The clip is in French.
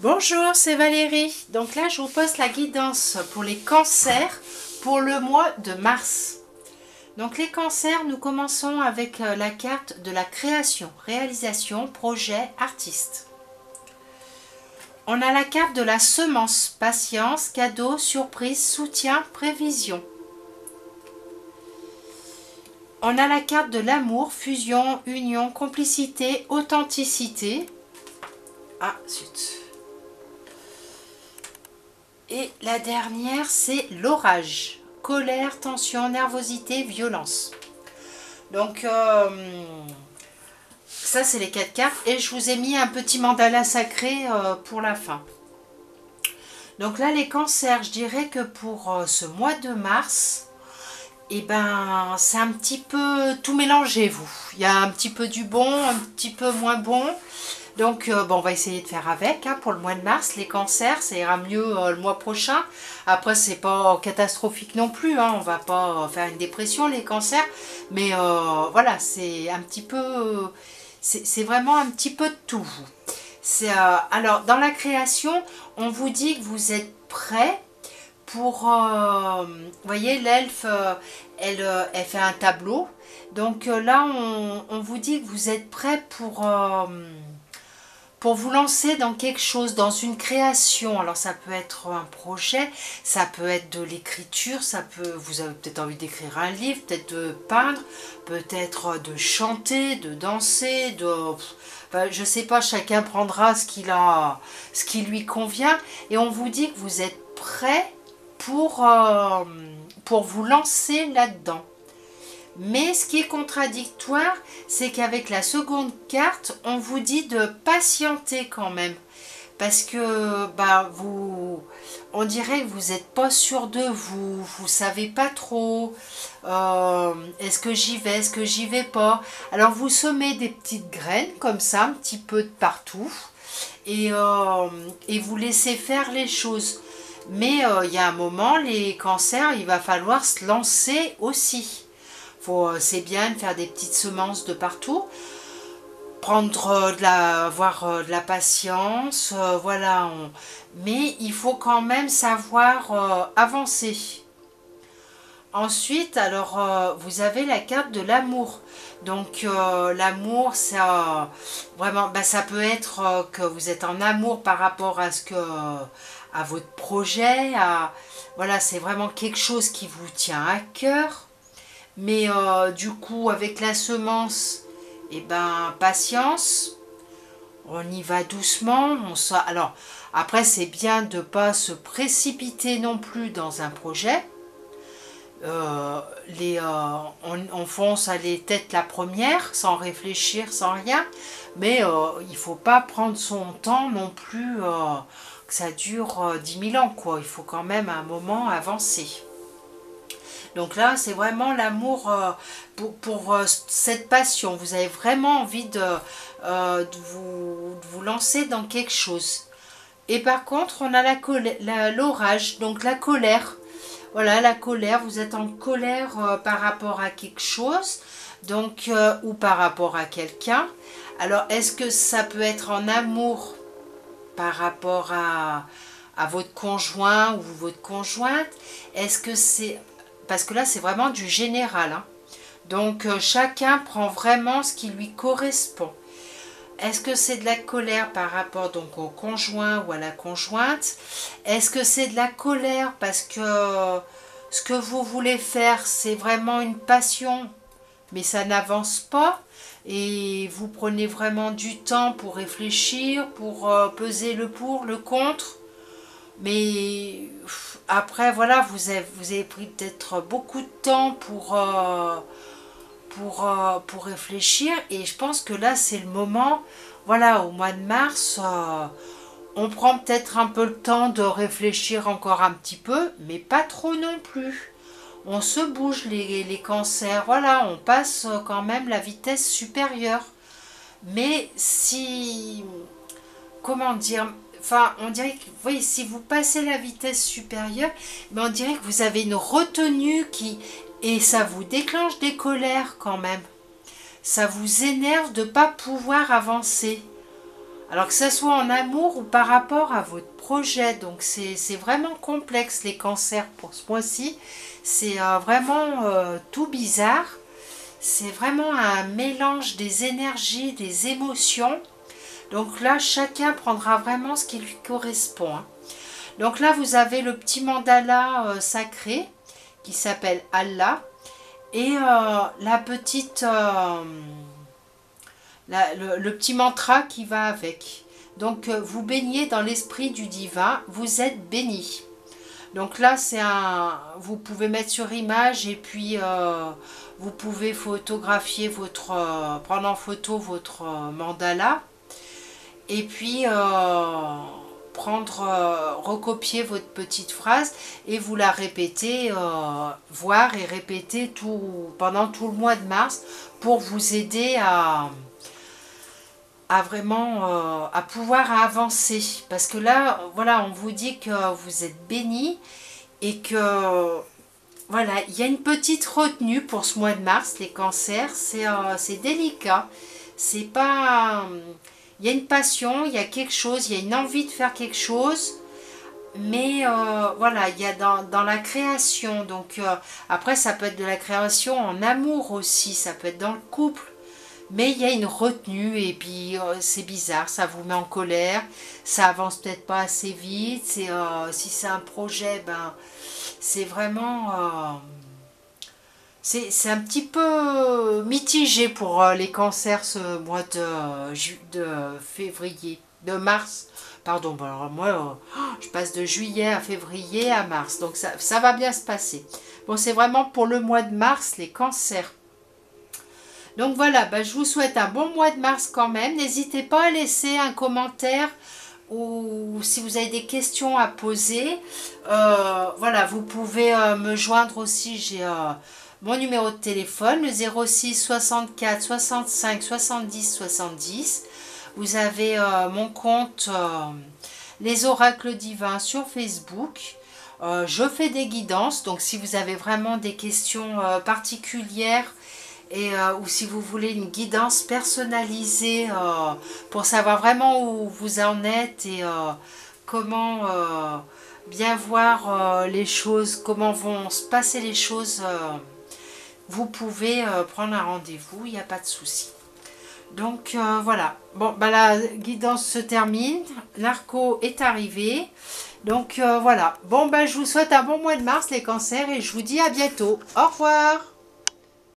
Bonjour, c'est Valérie. Donc là, je vous poste la guidance pour les cancers pour le mois de mars. Donc les cancers, nous commençons avec la carte de la création, réalisation, projet, artiste. On a la carte de la semence, patience, cadeau, surprise, soutien, prévision. On a la carte de l'amour, fusion, union, complicité, authenticité. Ah, zut. Et la dernière, c'est l'orage. Colère, tension, nervosité, violence. Donc, ça, c'est les 4 cartes. Et je vous ai mis un petit mandala sacré pour la fin. Donc là, les cancers, je dirais que pour ce mois de mars, eh ben, c'est un petit peu tout mélangé, vous. Il y a un petit peu du bon, un petit peu moins bon. Donc, bon, on va essayer de faire avec pour le mois de mars. Les cancers, ça ira mieux le mois prochain. Après, c'est pas catastrophique non plus. On va pas faire une dépression, les cancers. Mais voilà, c'est un petit peu... C'est vraiment un petit peu de tout. Alors, dans la création, on vous dit que vous êtes prêts pour... vous voyez, l'elfe, elle fait un tableau. Donc là, on vous dit que vous êtes prêts pour vous lancer dans quelque chose, dans une création. Alors ça peut être un projet, ça peut être de l'écriture, vous avez peut-être envie d'écrire un livre, peut-être de peindre, peut-être de chanter, de danser, enfin, je sais pas, chacun prendra ce qui lui convient. Et on vous dit que vous êtes prêt pour vous lancer là-dedans. Mais ce qui est contradictoire, c'est qu'avec la seconde carte, on vous dit de patienter quand même. Parce que on dirait que vous n'êtes pas sûr de vous, vous savez pas trop, est-ce que j'y vais, est-ce que j'y vais pas. Alors vous semez des petites graines comme ça, un petit peu de partout, et vous laissez faire les choses. Mais il y a un moment, les cancers, il va falloir se lancer aussi. C'est bien de faire des petites semences de partout, avoir de la patience, voilà. Mais il faut quand même savoir avancer. Ensuite, alors, vous avez la carte de l'amour. Donc, l'amour, ça, vraiment, ça peut être que vous êtes en amour par rapport à votre projet. Voilà, c'est vraiment quelque chose qui vous tient à cœur. Mais du coup, avec la semence, patience, on y va doucement. Alors, après, c'est bien de ne pas se précipiter non plus dans un projet. On fonce à les têtes la première, sans réfléchir, sans rien. Mais il ne faut pas prendre son temps non plus, que ça dure 10 000 ans, quoi. Il faut quand même à un moment avancer. Donc là, c'est vraiment l'amour pour cette passion. Vous avez vraiment envie de vous lancer dans quelque chose. Et par contre, on a l'orage, donc la colère. Voilà, la colère, vous êtes en colère par rapport à quelque chose, donc ou par rapport à quelqu'un. Alors, est-ce que ça peut être en amour par rapport à votre conjoint ou votre conjointe? Est-ce que c'est... Parce que là, c'est vraiment du général. Donc, chacun prend vraiment ce qui lui correspond. Est-ce que c'est de la colère par rapport donc au conjoint ou à la conjointe? Est-ce que c'est de la colère parce que ce que vous voulez faire, c'est vraiment une passion, mais ça n'avance pas et vous prenez vraiment du temps pour réfléchir, pour peser le pour, le contre? Mais après, voilà, vous avez pris peut-être beaucoup de temps pour réfléchir. Et je pense que là, c'est le moment, voilà, au mois de mars, on prend peut-être un peu le temps de réfléchir encore un petit peu, mais pas trop non plus. On se bouge les cancers, voilà, on passe quand même la vitesse supérieure. Mais si... Comment dire? Enfin, on dirait que, oui, si vous passez la vitesse supérieure, mais on dirait que vous avez une retenue et ça vous déclenche des colères quand même. Ça vous énerve de ne pas pouvoir avancer. Alors que ce soit en amour ou par rapport à votre projet. Donc c'est vraiment complexe les cancers pour ce mois-ci. C'est vraiment tout bizarre. C'est vraiment un mélange des énergies, des émotions. Donc là, chacun prendra vraiment ce qui lui correspond, hein. Donc là, vous avez le petit mandala sacré qui s'appelle Allah. Et la petite, le petit mantra qui va avec. Donc vous baignez dans l'esprit du divin, vous êtes béni. Donc là, c'est un, vous pouvez mettre sur image et puis vous pouvez photographier votre, prendre en photo votre mandala et puis prendre, recopier votre petite phrase et vous la répétez, voir et répéter pendant tout le mois de mars pour vous aider à vraiment à pouvoir avancer. Parce que là, voilà, on vous dit que vous êtes béni et que voilà, il y a une petite retenue pour ce mois de mars, les cancers, c'est délicat. C'est pas... Il y a une passion, il y a quelque chose, il y a une envie de faire quelque chose, mais voilà, il y a dans la création. Donc après, ça peut être de la création en amour aussi, ça peut être dans le couple. Mais il y a une retenue et puis c'est bizarre, ça vous met en colère, ça avance peut-être pas assez vite. Si c'est un projet, ben c'est vraiment... c'est un petit peu mitigé pour les cancers ce mois de février, de mars. Pardon, bon, alors moi, je passe de juillet à février à mars, donc ça va bien se passer. Bon, c'est vraiment pour le mois de mars, les cancers. Donc voilà, bah, je vous souhaite un bon mois de mars quand même. N'hésitez pas à laisser un commentaire ou si vous avez des questions à poser. Voilà, vous pouvez me joindre aussi. J'ai mon numéro de téléphone, le 06 64 65 70 70. Vous avez mon compte Les Oracles Divins sur Facebook. Je fais des guidances, donc si vous avez vraiment des questions particulières, et ou si vous voulez une guidance personnalisée pour savoir vraiment où vous en êtes et comment bien voir les choses, comment vont se passer les choses, vous pouvez prendre un rendez-vous, il n'y a pas de souci. Donc voilà, bon bah la guidance se termine, l'arco est arrivé, donc voilà. Bon bah je vous souhaite un bon mois de mars les cancers et je vous dis à bientôt, au revoir.